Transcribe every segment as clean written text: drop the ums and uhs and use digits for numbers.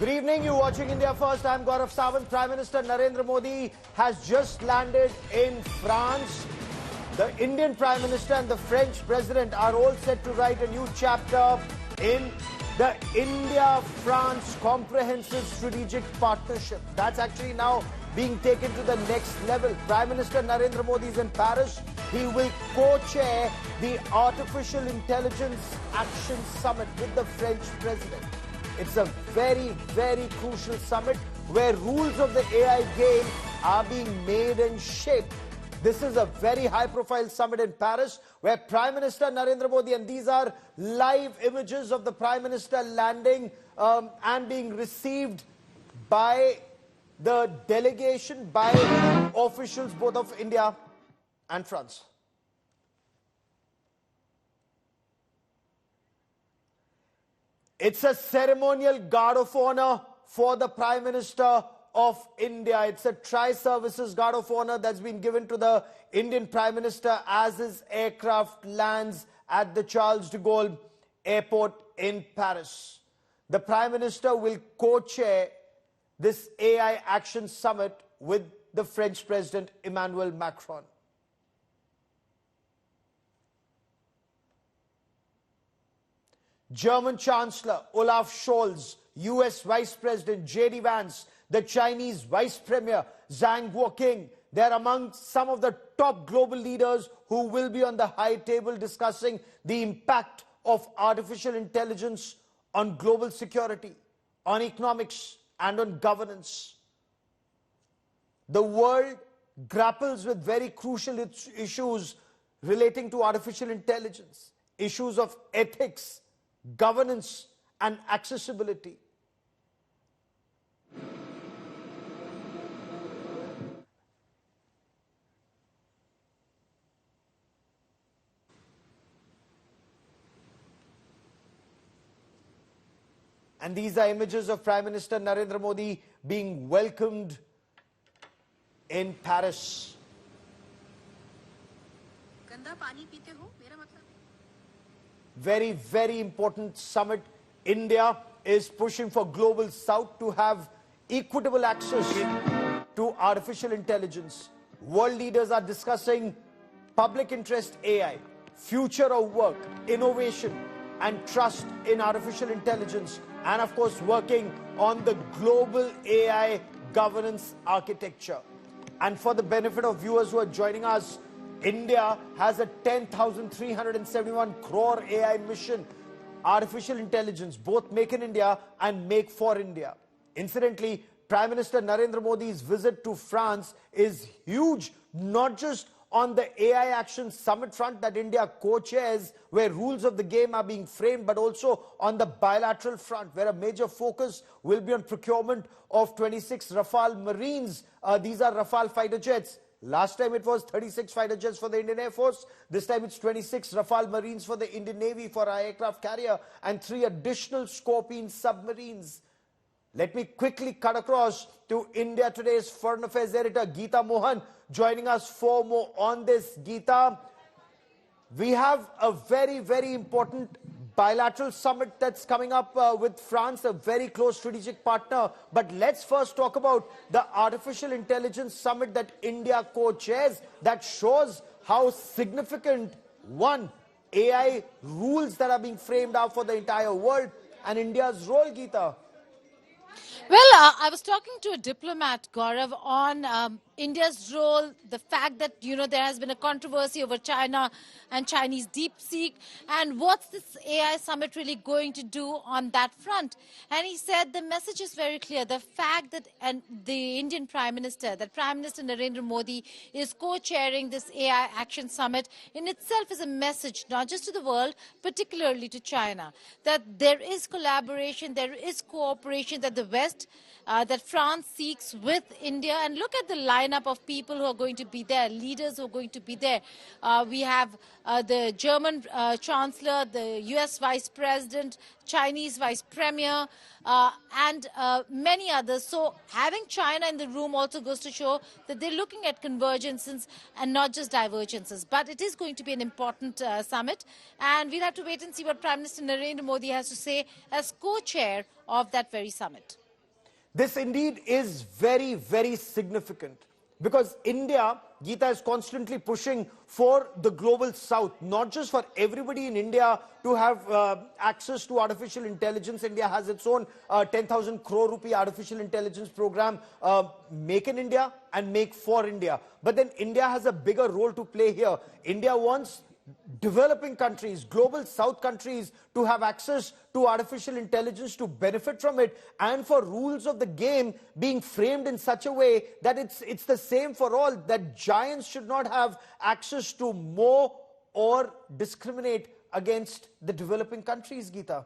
Good evening, you're watching India First. I'm Gaurav Sawant. Prime Minister Narendra Modi has just landed in France. The Indian Prime Minister and the French President are all set to write a new chapter in the India-France Comprehensive Strategic Partnership. That's actually now being taken to the next level. Prime Minister Narendra Modi is in Paris. He will co-chair the Artificial Intelligence Action Summit with the French President. It's a very, very crucial summit where rules of the AI game are being made and shaped. This is a very high-profile summit in Paris where Prime Minister Narendra Modi, and these are live images of the Prime Minister landing and being received by the delegation, by officials both of India and France. It's a ceremonial guard of honor for the Prime Minister of India. It's a tri-services guard of honor that's been given to the Indian Prime Minister as his aircraft lands at the Charles de Gaulle Airport in Paris. The Prime Minister will co-chair this AI Action Summit with the French President Emmanuel Macron. German Chancellor Olaf Scholz, US Vice President J.D. Vance, the Chinese Vice Premier Zhang Guoqing. They're among some of the top global leaders who will be on the high table discussing the impact of artificial intelligence on global security, on economics, and on governance. The world grapples with very crucial issues relating to artificial intelligence, issues of ethics, governance, and accessibility. And these are images of Prime Minister Narendra Modi being welcomed in Paris. Very, very important summit. India is pushing for Global South to have equitable access to artificial intelligence. World leaders are discussing public interest AI, future of work, innovation, and trust in artificial intelligence, and of course working on the global AI governance architecture. And for the benefit of viewers who are joining us, India has a 10,371 crore AI mission, artificial intelligence, both Make in India and Make for India. Incidentally, Prime Minister Narendra Modi's visit to France is huge, not just on the AI Action Summit front that India co-chairs, where rules of the game are being framed, but also on the bilateral front, where a major focus will be on procurement of 26 Rafale Marines. These are Rafale fighter jets. Last time it was 36 fighter jets for the Indian Air Force. This time it's 26 Rafale Marines for the Indian Navy for our aircraft carrier and 3 additional Scorpene submarines. Let me quickly cut across to India Today's Foreign Affairs editor Geeta Mohan joining us for more on this. Geeta, we have a very, very important bilateral summit that's coming up with France, a very close strategic partner. But let's first talk about the Artificial Intelligence Summit that India co-chairs that shows how significant, one, AI rules that are being framed out for the entire world and India's role, Geeta. Well, I was talking to a diplomat, Gaurav, on India's role, the fact that, there has been a controversy over China and Chinese DeepSeek, and what's this AI summit really going to do on that front? And he said the message is very clear. The fact that the Indian Prime Minister, that Prime Minister Narendra Modi is co-chairing this AI Action Summit in itself is a message, not just to the world, particularly to China, that there is collaboration, there is cooperation, that the West, that France seeks with India. And look at the lineup of people who are going to be there, leaders who are going to be there. We have the German Chancellor, the US Vice President, Chinese Vice Premier, and many others. So having China in the room also goes to show that they're looking at convergences and not just divergences. But it is going to be an important summit, and we'll have to wait and see what Prime Minister Narendra Modi has to say as co-chair of that very summit. This indeed is very, very significant because India, Geeta, is constantly pushing for the global south, not just for everybody in India to have access to artificial intelligence. India has its own 10,000 crore rupee artificial intelligence program, Make in India and Make for India. But then India has a bigger role to play here. India wants developing countries, global south countries, to have access to artificial intelligence, to benefit from it, and for rules of the game being framed in such a way that it's the same for all, that giants should not have access to more or discriminate against the developing countries, Geeta.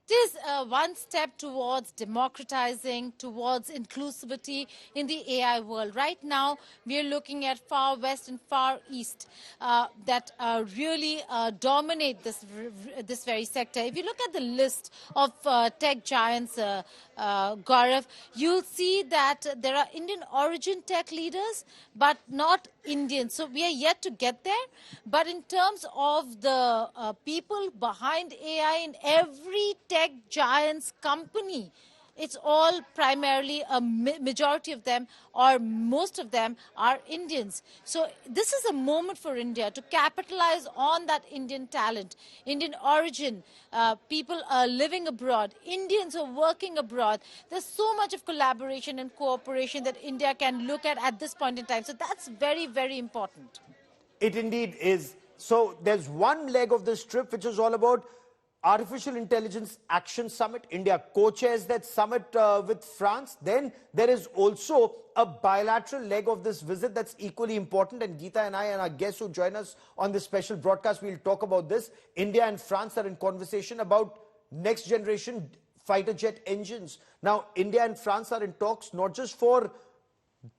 It is one step towards democratizing, towards inclusivity in the AI world. Right now, we are looking at far west and far east that really dominate this very sector. If you look at the list of tech giants, Gaurav, you'll see that there are Indian origin tech leaders, but not Indian. So we are yet to get there. But in terms of the people behind AI in every tech giants company, it's all primarily a majority of them or most of them are Indians. So this is a moment for India to capitalize on that Indian talent, Indian origin, people are living abroad, Indians are working abroad. There's so much of collaboration and cooperation that India can look at this point in time. So that's very, very important. It indeed is. So there's one leg of this trip which is all about Artificial Intelligence Action Summit. India co-chairs that summit with France. Then there is also a bilateral leg of this visit that's equally important. And Geeta and I and our guests who join us on this special broadcast, we'll talk about this. India and France are in conversation about next generation fighter jet engines. Now, India and France are in talks not just for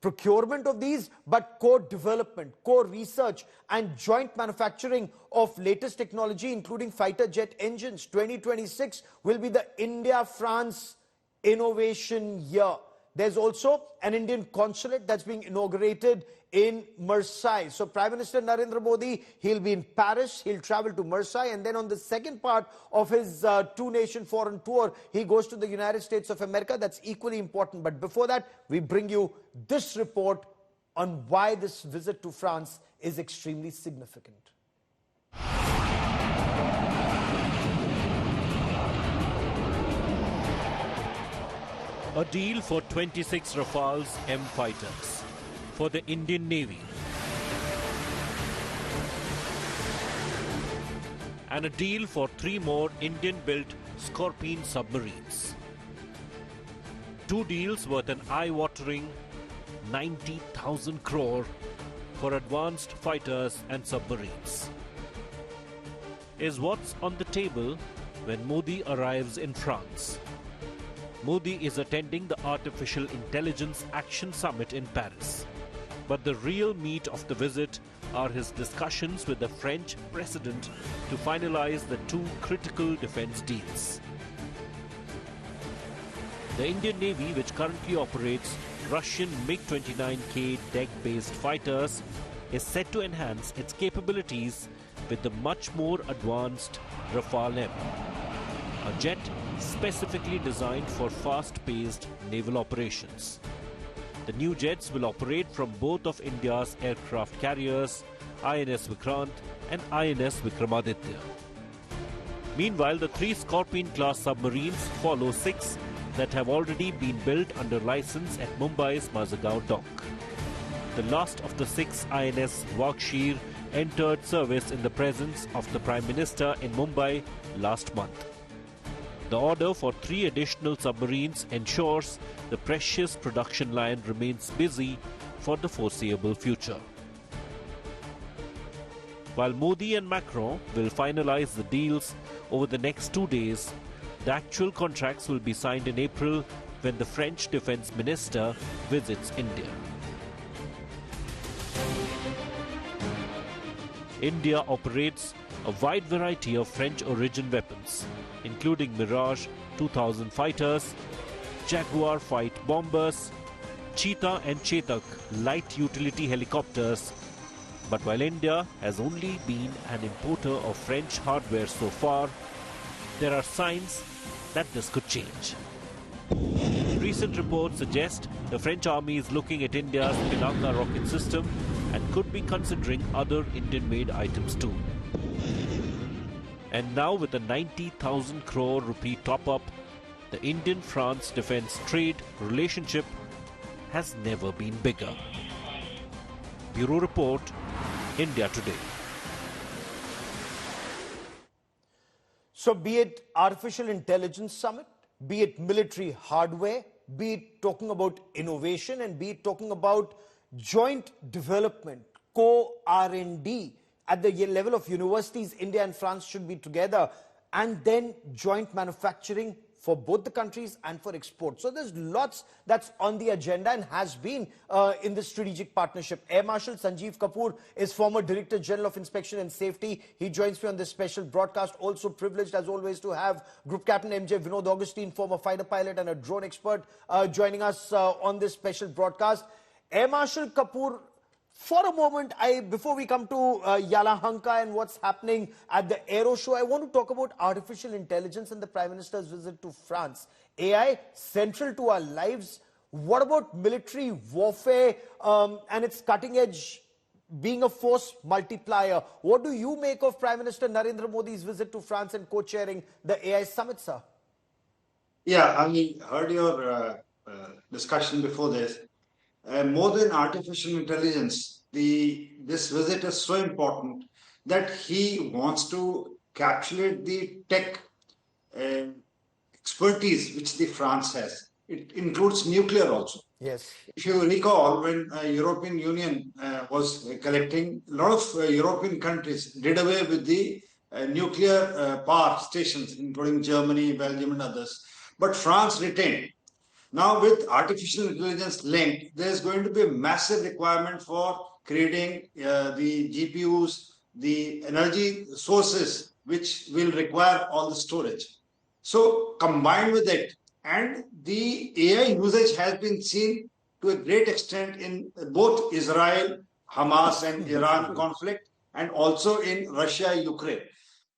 procurement of these, but co-development, co-research and joint manufacturing of latest technology, including fighter jet engines. 2026 will be the India-France innovation year. There's also an Indian consulate that's being inaugurated in Marseille. So Prime Minister Narendra Modi, he'll be in Paris, he'll travel to Marseille, and then on the second part of his two-nation foreign tour, he goes to the United States of America. That's equally important. But before that, we bring you this report on why this visit to France is extremely significant. A deal for 26 Rafales M fighters for the Indian Navy. And a deal for 3 more Indian-built Scorpene submarines. 2 deals worth an eye-watering 90,000 crore for advanced fighters and submarines. Is what's on the table when Modi arrives in France. Modi is attending the Artificial Intelligence Action Summit in Paris. But the real meat of the visit are his discussions with the French President to finalize the 2 critical defense deals. The Indian Navy, which currently operates Russian MiG-29K deck-based fighters, is set to enhance its capabilities with the much more advanced Rafale M, a jet specifically designed for fast-paced naval operations. The new jets will operate from both of India's aircraft carriers, INS Vikrant and INS Vikramaditya. Meanwhile, the 3 Scorpene-class submarines follow 6 that have already been built under license at Mumbai's Mazagaon dock. The last of the 6 INS Vakshir entered service in the presence of the Prime Minister in Mumbai last month. The order for 3 additional submarines ensures the precious production line remains busy for the foreseeable future. While Modi and Macron will finalize the deals over the next 2 days, the actual contracts will be signed in April when the French Defense Minister visits India. India operates a wide variety of French origin weapons, including Mirage 2000 fighters, Jaguar fight bombers, Cheetah and Chetak light utility helicopters. But while India has only been an importer of French hardware so far, there are signs that this could change. Recent reports suggest the French army is looking at India's Pinaka rocket system and could be considering other Indian-made items too. And now with a 90,000 crore rupee top-up, the Indian-France defence trade relationship has never been bigger. Bureau Report, India Today. So be it artificial intelligence summit, be it military hardware, be it talking about innovation, and be it talking about joint development, co-R&D at the level of universities, India and France should be together, and then joint manufacturing for both the countries and for export. So there's lots that's on the agenda and has been in the strategic partnership. Air Marshal Sanjeev Kapoor is former Director General of Inspection and Safety. He joins me on this special broadcast. Also privileged as always to have Group Captain MJ Vinod Augustine, former fighter pilot and a drone expert, joining us on this special broadcast. Air Marshal Kapoor, for a moment, before we come to Yalahanka and what's happening at the Aero Show, I want to talk about artificial intelligence and the Prime Minister's visit to France. AI central to our lives. What about military warfare and its cutting edge being a force multiplier? What do you make of Prime Minister Narendra Modi's visit to France and co-chairing the AI summit, sir? Yeah, I heard your discussion before this. More than artificial intelligence, this visit is so important that he wants to capsulate the tech expertise which the France has. It includes nuclear also. Yes. If you recall, when European Union was collecting, a lot of European countries did away with the nuclear power stations, including Germany, Belgium, and others. But France retained. Now, with artificial intelligence linked, there's going to be a massive requirement for creating the GPUs, the energy sources, which will require all the storage. So, combined with it, and the AI usage has been seen to a great extent in both Israel, Hamas, and Iran conflict, and also in Russia, Ukraine.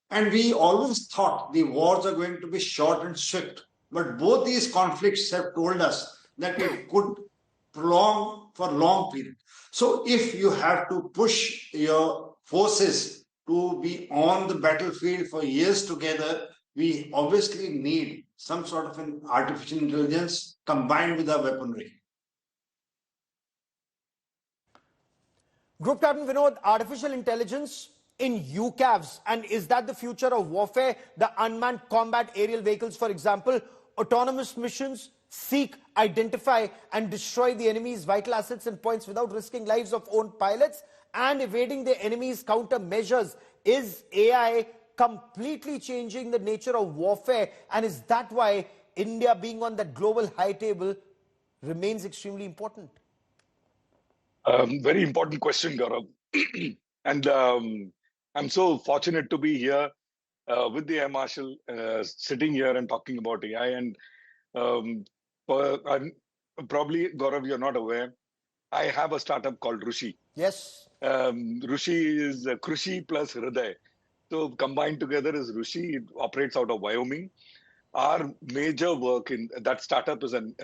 And we always thought the wars are going to be short and swift. But both these conflicts have told us that it could prolong for a long period. So if you have to push your forces to be on the battlefield for years together, we obviously need some sort of an artificial intelligence combined with our weaponry. Group Captain Vinod, artificial intelligence in UCAVs, and is that the future of warfare? The unmanned combat aerial vehicles, for example, autonomous missions seek, identify and destroy the enemy's vital assets and points without risking lives of own pilots and evading the enemy's countermeasures. Is AI completely changing the nature of warfare, and is that why India being on that global high table remains extremely important? Very important question, Gaurav. And I'm so fortunate to be here with the Air Marshal, sitting here and talking about AI. And probably, Gaurav, you're not aware, I have a startup called Rushi. Yes. Rushi is Krushi plus Hriday. So combined together is Rushi. It operates out of Wyoming. Our major work in that startup is an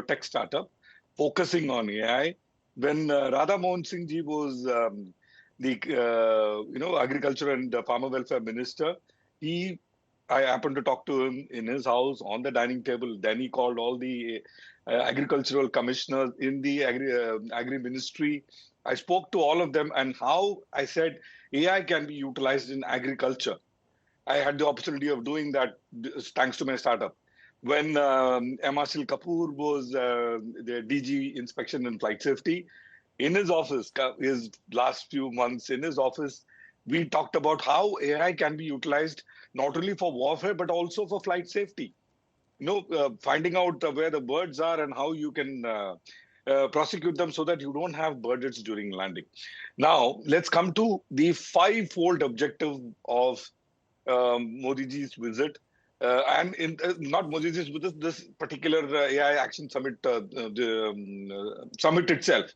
tech startup focusing on AI. When Radha Mohan Singh ji was the agriculture and farmer welfare minister, I happened to talk to him in his house on the dining table. Then he called all the agricultural commissioners in the agri ministry. I spoke to all of them, and how I said AI can be utilized in agriculture. I had the opportunity of doing that thanks to my startup. When Marshal Kapoor was the DG Inspection and Flight Safety, in his office, his last few months in his office, we talked about how AI can be utilized not only for warfare, but also for flight safety. Finding out where the birds are and how you can prosecute them so that you don't have budgets during landing. Now, let's come to the five-fold objective of Modi ji's visit. And not Modi ji's visit, this particular AI Action Summit, summit itself.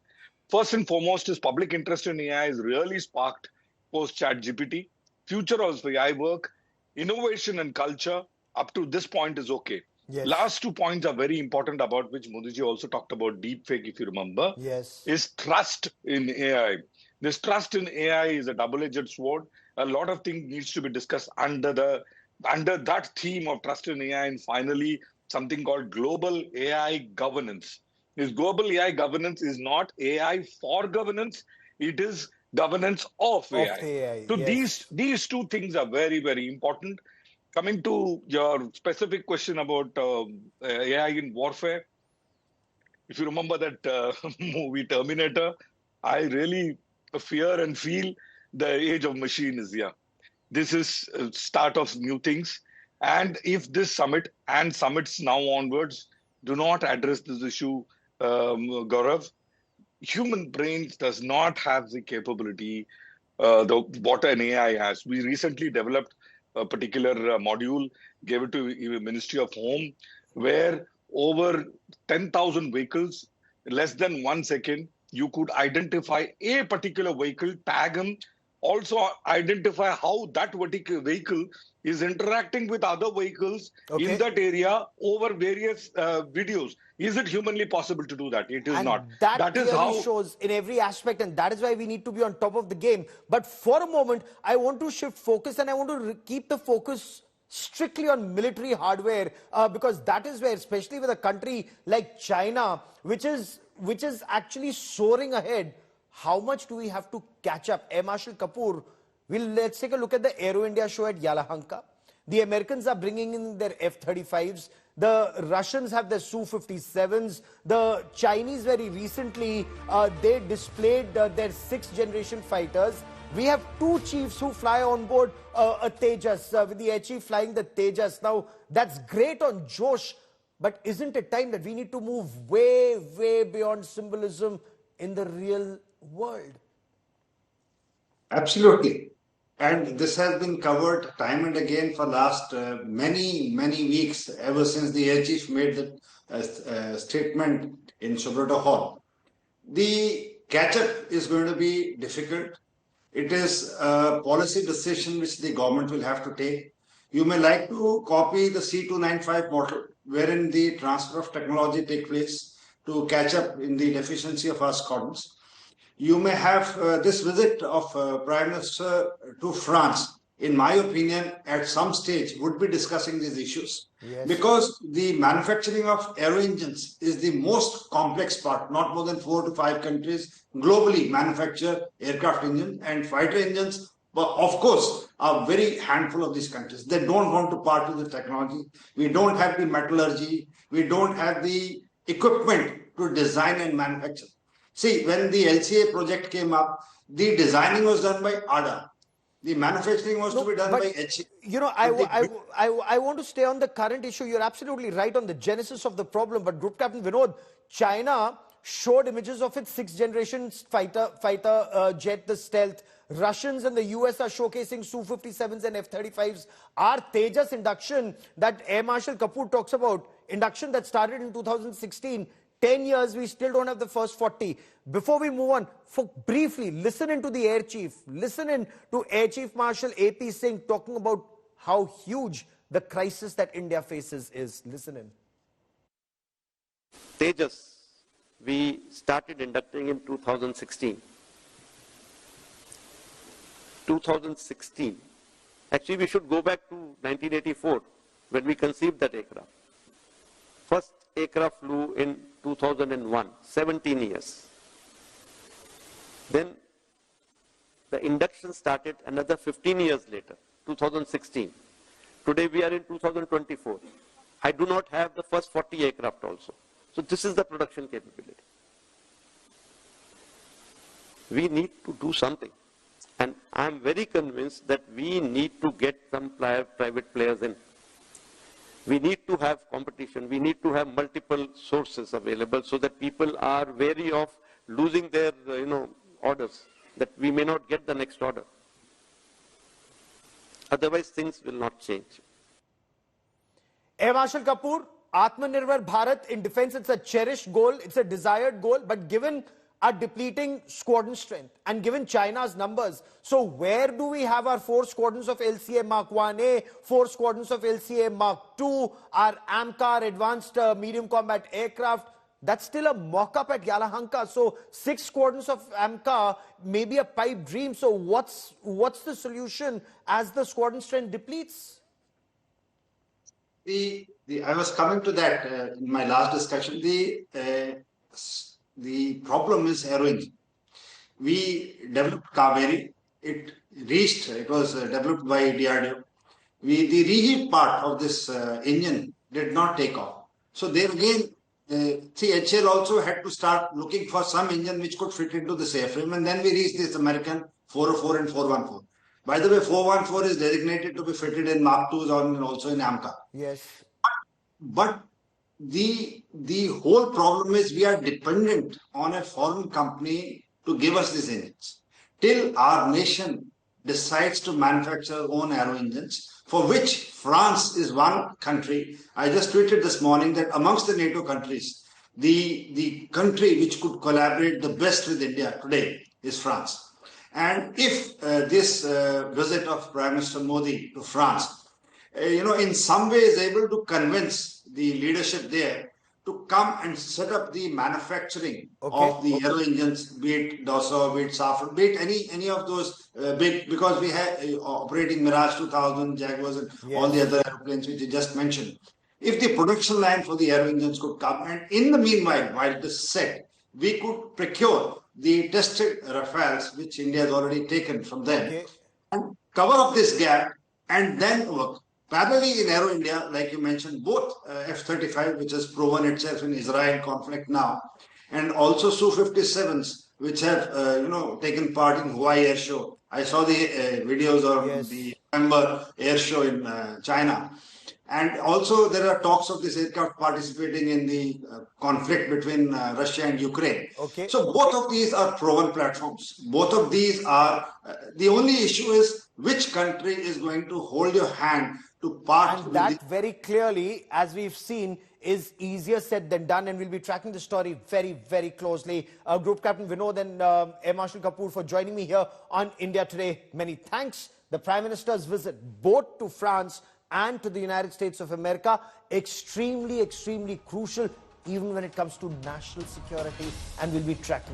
First and foremost, is public interest in AI is really sparked post-ChatGPT. Future of AI work, innovation and culture, up to this point is okay. Yes. Last 2 points are very important, about which Modi ji also talked about deepfake, if you remember. Yes. Is trust in AI. This trust in AI is a double-edged sword. A lot of things needs to be discussed under that theme of trust in AI, and finally something called global AI governance. This global AI governance is not AI for governance; it is governance of AI. So yes. these two things are very, very important. Coming to your specific question about AI in warfare, if you remember that movie Terminator, I really fear and feel the age of machine is here. This is a start of new things. And if this summit and summits now onwards do not address this issue, Gaurav, human brains does not have the capability what an AI has. We recently developed a particular module, gave it to the Ministry of Home, where over 10,000 vehicles, less than 1 second, you could identify a particular vehicle, tag them, also identify how that particular vehicle is interacting with other vehicles in that area over various videos. Is it humanly possible to do that? It is not. That is how shows in every aspect, and that is why we need to be on top of the game. But for a moment, I want to shift focus, and I want to keep the focus strictly on military hardware, because that is where, especially with a country like China, which is actually soaring ahead, how much do we have to catch up? Air Marshal Kapoor, let's take a look at the Aero India show at Yelahanka. The Americans are bringing in their F-35s. The Russians have their Su-57s. The Chinese very recently, they displayed their 6th generation fighters. We have 2 chiefs who fly on board a Tejas, with the air chief flying the Tejas. Now, that's great on Josh, but isn't it time that we need to move way, way beyond symbolism in the real world? Absolutely. And this has been covered time and again for last many weeks, ever since the air chief made the statement in Subrata Hall. The catch-up is going to be difficult. It is a policy decision which the government will have to take. You may like to copy the C295 model, wherein the transfer of technology takes place to catch up in the deficiency of our squadrons. You may have this visit of Prime Minister to France, in my opinion, at some stage would be discussing these issues. Yes. Because the manufacturing of aero engines is the most complex part. Not more than 4 to 5 countries globally manufacture aircraft engines, and fighter engines, but of course, are very handful of these countries. They don't want to part with the technology. We don't have the metallurgy. We don't have the equipment to design and manufacture. See, when the LCA project came up, the designing was done by ADA. The manufacturing was to be done by HE. You know, I want to stay on the current issue. You're absolutely right on the genesis of the problem. But Group Captain Vinod, China showed images of its 6th generation fighter jet, the Stealth. Russians and the US are showcasing Su-57s and F-35s. Our Tejas induction that Air Marshal Kapoor talks about, induction that started in 2016, 10 years, we still don't have the first 40. Before we move on, briefly, listen into the Air Chief. Listen in to Air Chief Marshal A.P. Singh talking about how huge the crisis that India faces is. Listen in. Tejas, we started inducting in 2016. 2016. Actually, we should go back to 1984 when we conceived that aircraft. First aircraft flew in 2001, 17 years. Then the induction started another 15 years later, 2016. Today we are in 2024. I do not have the first 40 aircraft also. So this is the production capability. We need to do something. And I am very convinced that we need to get some private players in. We need to have competition. We need to have multiple sources available so that people are wary of losing their, orders, that we may not get the next order. Otherwise, things will not change. Air Marshal Kapoor, Atmanirbhar Bharat in defense, it's a cherished goal, it's a desired goal, but given our depleting squadron strength and given China's numbers, so where do we have our 4 squadrons of LCA Mark 1A, 4 squadrons of LCA Mark 2, our AMCAR, advanced medium combat aircraft? That's still a mock-up at Yalahanka. So 6 squadrons of AMCAR may be a pipe dream. So what's the solution as the squadron strength depletes? I was coming to that in my last discussion. The problem is aero engine. We developed Kaveri. It was developed by DRDO. The reheat part of this engine did not take off. So there again, HL also had to start looking for some engine which could fit into this airframe, and then we reached this American 404 and 414. By the way, 414 is designated to be fitted in Mark 2s and also in AMCA. Yes. But the whole problem is we are dependent on a foreign company to give us these engines. Till our nation decides to manufacture own aero engines, for which France is one country. I just tweeted this morning that amongst the NATO countries, the country which could collaborate the best with India today is France. And if this visit of Prime Minister Modi to France, in some way is able to convince the leadership there to come and set up the manufacturing of the aero engines, be it Dassault, be it Safran, be it any of those big, because we have operating Mirage 2000, Jaguars, and all the other airplanes which you just mentioned. If the production line for the aero engines could come, and in the meanwhile, while this is set, we could procure the tested Rafales, which India has already taken from them, and cover up this gap, and then work. Parallelly in Aero India, like you mentioned, both F-35, which has proven itself in Israel conflict now, and also Su-57s, which have taken part in Hawaii Air Show. I saw the videos of the November Air Show in China. And also there are talks of this aircraft participating in the conflict between Russia and Ukraine. So both of these are proven platforms. Both of these are, the only issue is which country is going to hold your hand to part and with that very clearly, as we've seen, is easier said than done, and we'll be tracking the story very, very closely. Group Captain Vinod and Air Marshal Kapoor for joining me here on India Today. Many thanks. The Prime Minister's visit both to France and to the United States of America, extremely, extremely crucial, even when it comes to national security, and we'll be tracking